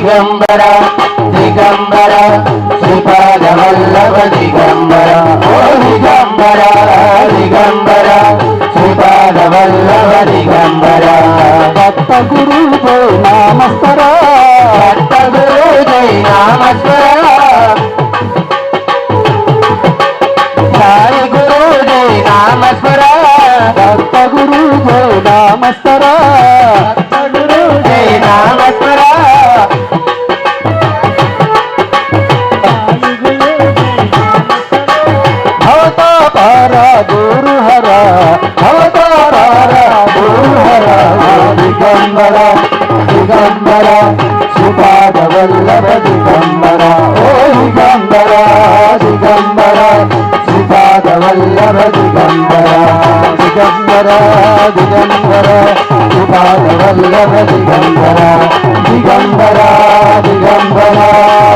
दिगंबरा दिगंबरा श्रीपाद वल्लभ दिगंबरा ओ दिगंबरा दिगंबरा श्रीपाद वल्लभ दिगंबरा भक्त गुरु जय नामस्मरा भक्त गुरु जय नामस्मरा साई गुरु जय नामस्मरा भक्त गुरु जय नामस्मरा भक्त गुरु जय नामस्मरा भवतापारा गुरु हरा भवतापारा गुरु हरा दिगंबरा दिगंबरा श्रीपाद वल्लभ दिगंबरा ओ दिगंबरा दिगंबरा श्रीपाद वल्लभ दिगंबरा दिगंबरा दिगंबरा श्रीपाद वल्लभ दिगंबरा दिगंबरा दिगंबरा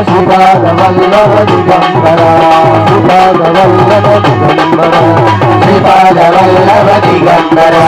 श्रीपाद वल्लभ दिगंबरा श्रीपाद वल्लभ दिगंबरा श्रीपाद वल्लभ दिगंबरा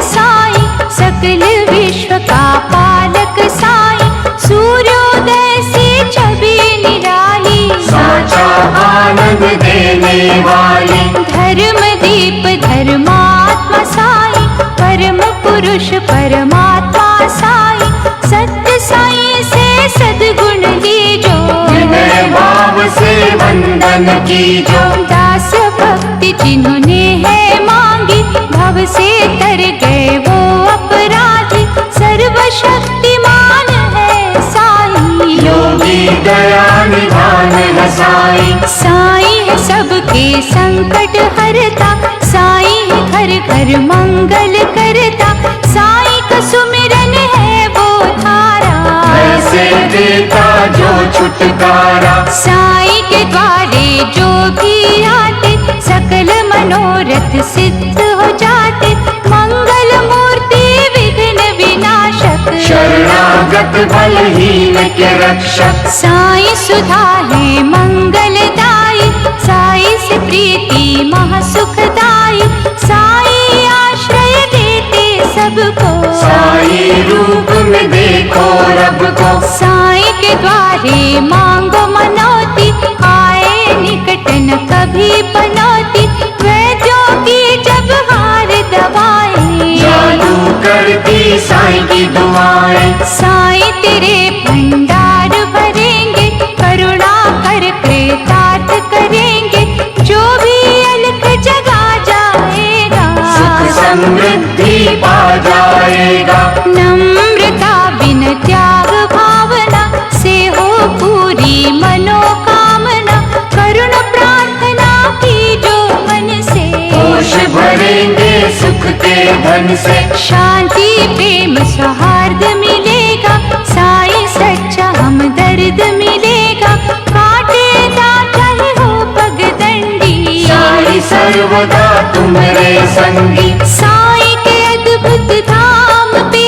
साई सकल विश्व का पालक साई सूर्योदय से छवि निराली साचा आनंद देने वाली धर्म दीप धर्मात्मा साई परम पुरुष परमात्मा साई सत्य साई से सद्गुण लीजो विनय भाव से वंदन कीजो दास भक्ति जिन्होंने है मांगी भव से तर गए वो अपराधी सर्वशक्तिमान है साई योगी दया निधान है साई साई है सबके संकट हरता साई है घर घर मंगल करता साई का सुमिरन है वो धारा ऐसे देता जो छुटकारा साई के द्वारे जो भी आते सकल मनोरथ सिद्ध हो जाते मंगल मूर्ति विघ्न विनाशक शरणागत बलहीन के रक्षक साई सुधा है मंगलदाई साई से प्रीति महासुखदाई साई आश्रय देते सबको साई रूप में देखो रब को साई के द्वारे मांगो मनौती आए निकट न कभी पनौती वैद्यों की जब हार दवाएं जादू करती साई की दुआएं साई तेरे भंडार भरेंगे करुणा कर कृतार्थ करेंगे जो भी अलख जगा जाएगा सुख समृद्धि पा जाएगा नम्रता बिन त्याग भावना से हो पूरी मनोकामना करुण प्रार्थना की जो मन से होश भरेंगे सुख के धन से शांति प्रेम सौहार्द मिलेगा साई सच्चा हमदर्द मिलेगा काटेगा चाहे हो पगडंडी साई सर्वदा तुम्हारे संगी साई के अद्भुत धाम पे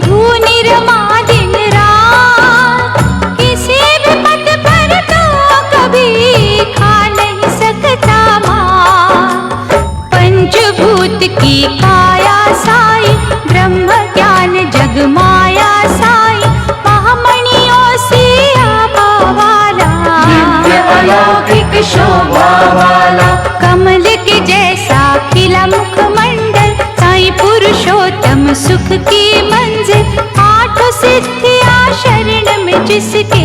धूनी रमा दिन रात किसी भी पद पर तो कभी खा नहीं सकता माँ पंचभूत की काया साई ब्रह्म ज्ञान जग माया साई महामणियों से आभा वाला दिव्य अलौकिक शोभा वाला कमल के जैसा खिला मुखमंडल साई पुरुषोत्तम सुख की मंजिल आठों सिद्धियां शरण में जिसके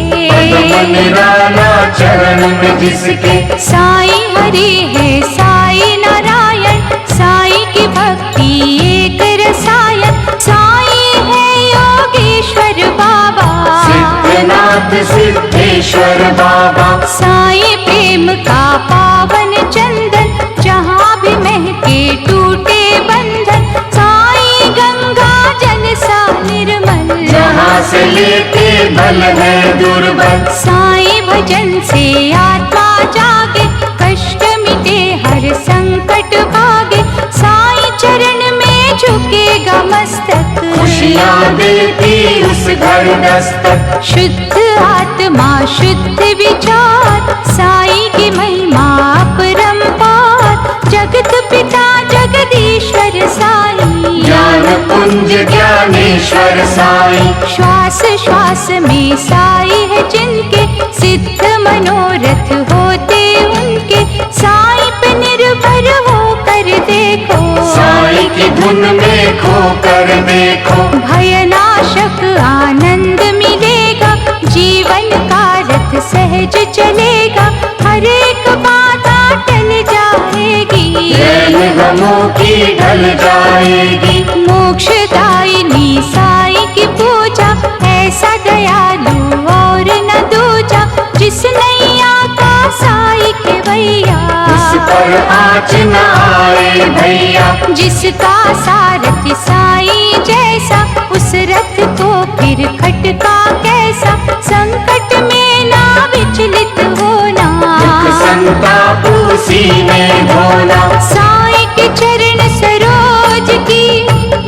निराला चरण में जिसके साई हरि है साई नारायण साई की भक्ति एक रसायन साई है योगेश्वर बाबा सिद्धनाथ सिद्धेश्वर बाबा साई प्रेम का पावन चंदन जहाँ भी महके टूटे बंधन साई गंगा जल सा निर्मल जहाँ से लेते बल है दुर्बल साई भजन से आत्मा जागे कष्ट मिटे हर संकट भागे साई चरण में झुकेगा मस्तक खुशी खुशियाँ देती उस घर दस्तक। शुद्ध आत्मा शुद्ध विचार, साईं की महिमा अपरंपार। जगत पिता जगदीश्वर साईं, ज्ञान पुंज ज्ञानेश्वर साईं। श्वास श्वास में साई है जिनके, सिद्ध मनोरथ होते उनके। साईं पे निर्भर होकर देखो, साईं की धुन में खो कर देखो। भयनाशक आनंद मिलेगा, जीवन का रथ सहज चलेगा। हर एक बाधा टल जाएगी, रैन गमों की ढल जाएगी। मोक्षदायिनी साईं की पूजा, ऐसा दयालु और न दूजा। जिस नैया का साई के भैया, उस पर आँच न आए भैया। जिसका सारथी साईं जैसा, उस रथ को फिर खटका कैसा। संकट में ना विचलित होना, दुख संताप उसी में ढोना। साईं के चरण सरोज की,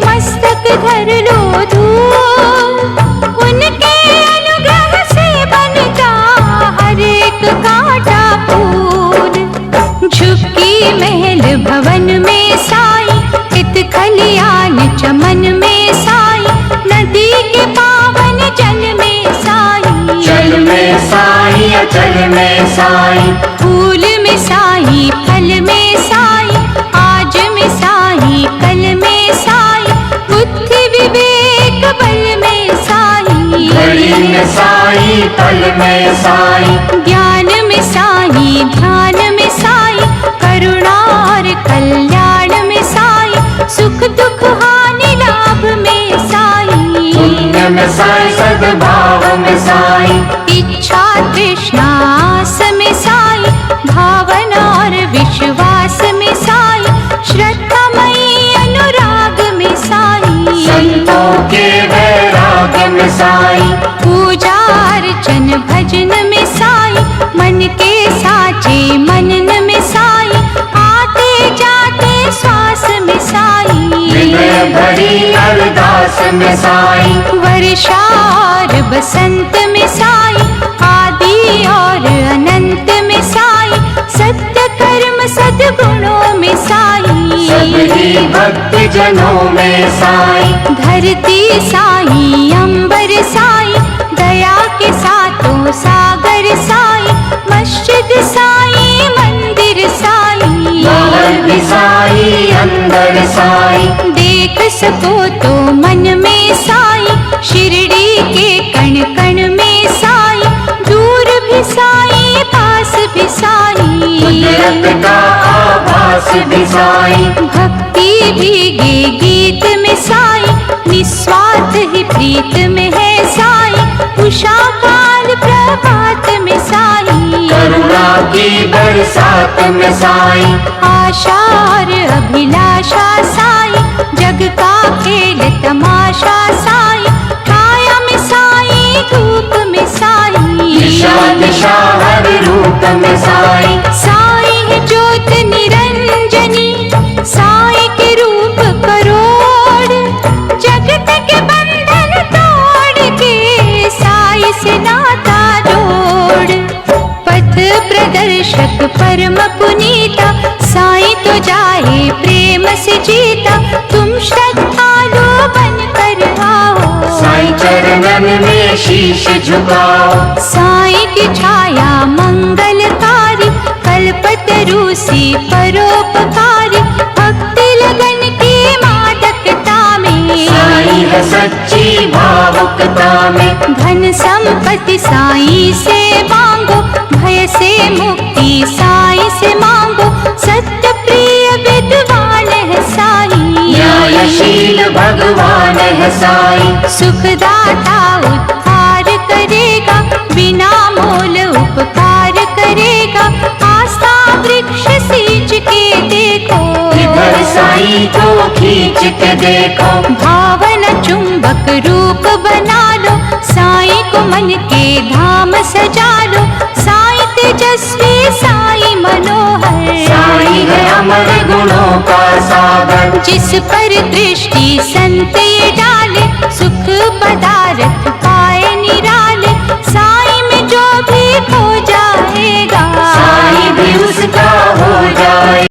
मस्तक धर लो धूल। उनके अनुग्रह से बनता हर एक कांटा फूल। झुकी महल भवन में साईं, हित खलियान चमन में साईं। नदी के पावन जल में साईं, जल में साईं अचल में साईं। फूल में साईं फल में साईं, आज में साईं कल में साईं। बुद्धि विवेक बल में साईं, घड़ी में साईं पल में साईं। ज्ञान में साईं ध्यान में साईं, करुणा और कल्याण में साईं। सुख दुख हानि लाभ में साईं, पुण्य में साईं सद्भाव में साईं। इच्छा तृष्णा आस में साईं, भावना और विश्वास में साईं। श्रद्धामयी अनुराग में साईं, संतों के वैराग में साईं। पूजा अर्चन भजन में साईं, मन के साचे मनन में साईं। आते जाते श्वास में साईं, हृदय भरी अरदास में साईं। वर्षा और बसंत में साईं, आदि और अनंत में साईं। सत्य कर्म सद्गुणों में साईं, सभी भक्त जनों में साईं। धरती साईं अंबर साईं, दया के सातों सागर साईं। मस्जिद साईं मंदिर साईं, बाहर भी साईं अंदर साईं। देख सको तो मन में साईं, शिरडी के कण कण में साईं। दूर भी साईं पास भी साईं, कुदरत का आभास भी साईं। भक्ति भीगे गीत में साईं, निस्वार्थ ही प्रीत में है साईं। उषा काल प्रभात में साईं, करुणा की बरसात में साईं। आशा और अभिलाषा साईं, जग का खेल तमाशा साईं। काया में साईं धूप में साईं, दिशा दिशा हर रूप में साईं। साईं है ज्योत निरंजनी, साईं के रूप करोड़। जगत के बंधन तोड़ के, साईं से नाता जोड़। पथ प्रदर्शक परम पुनीता, साईं तो जाए प्रेम से जीता। तुम श्रद्धालु बन कर आओ, साईं चरणन में शीश झुकाओ। साईं की छाया मंगलकारी, कल्पतरु सी परोपकारी। भक्ति लगन की मादकता में, साईं है सच्ची भावुकता में। धन संपत्ति साईं से मांगो, भय से मुक्ति साईं से मांगो। सत्य प्रिय विद्वान है साईं, न्यायशील भगवान है साईं। सुखदाता उद्धार करेगा, बिना मोल उपकार करेगा। आस्था वृक्ष सींच के देखो, इधर साईं को खींच के देखो। भावना चुंबक रूप बना लो, साईं को मन के धाम सजा लो। साईं तेजस्वी साईं मनोहर, साईं है अमर गुणों का सागर। सागर। जिस पर दृष्टि संत ये डाले सुख पदार्थ